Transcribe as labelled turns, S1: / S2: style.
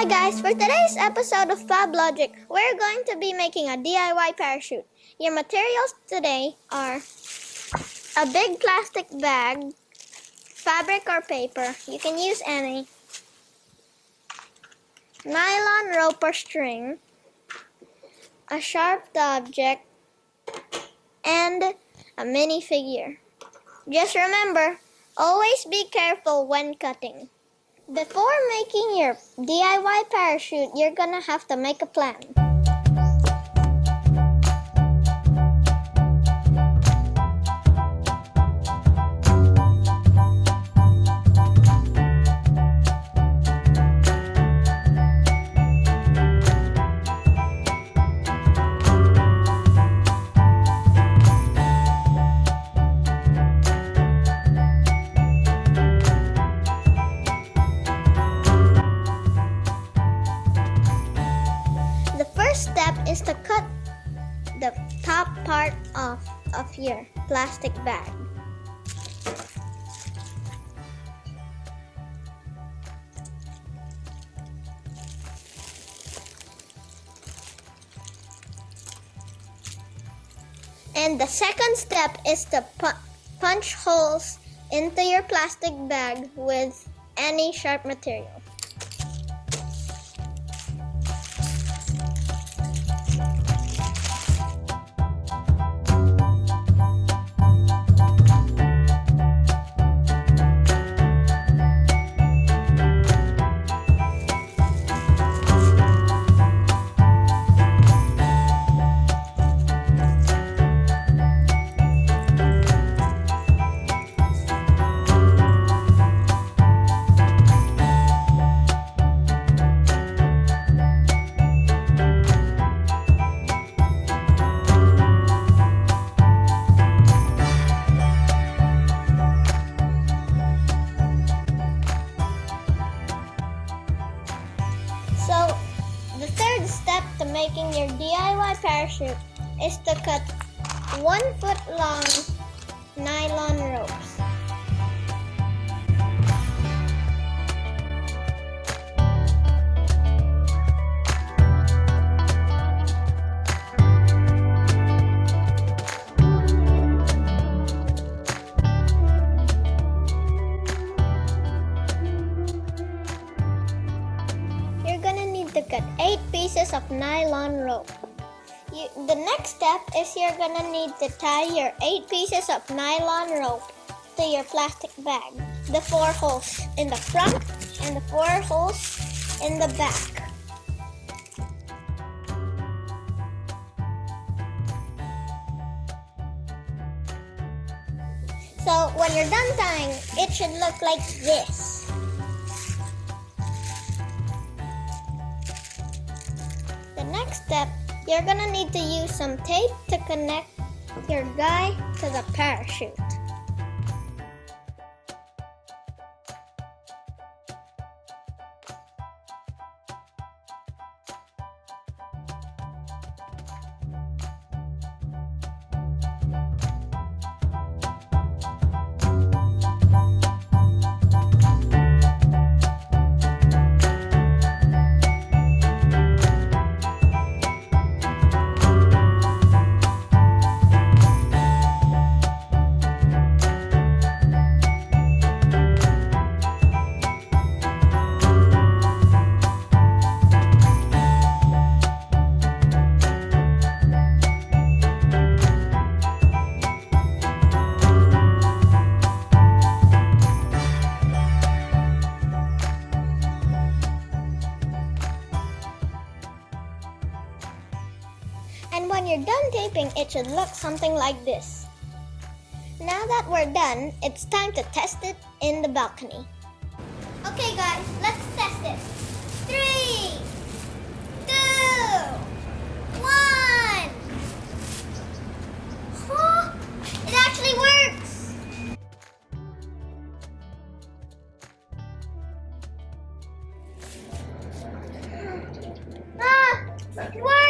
S1: Hi guys, for today's episode of PABLOgic, we're going to be making a DIY parachute. Your materials today are a big plastic bag, fabric or paper, you can use any, nylon rope or string, a sharp object, and a minifigure. Just remember, always be careful when cutting. Before making your DIY parachute, you're gonna have to make a plan. Step is to cut the top part off of your plastic bag. And the second step is to punch holes into your plastic bag with any sharp material. So, the third step to making your DIY parachute is to cut 1 foot long nylon ropes. To cut 8 pieces of nylon rope. The next step is you're gonna need to tie your 8 pieces of nylon rope to your plastic bag. The 4 holes in the front and the 4 holes in the back. So when you're done tying, it should look like this. The next step, you're gonna need to use some tape to connect your guy to the parachute. And when you're done taping, it should look something like this. Now that we're done, it's time to test it in the balcony. Okay guys, let's test it. 3, 2, 1. Huh? It actually works! It works!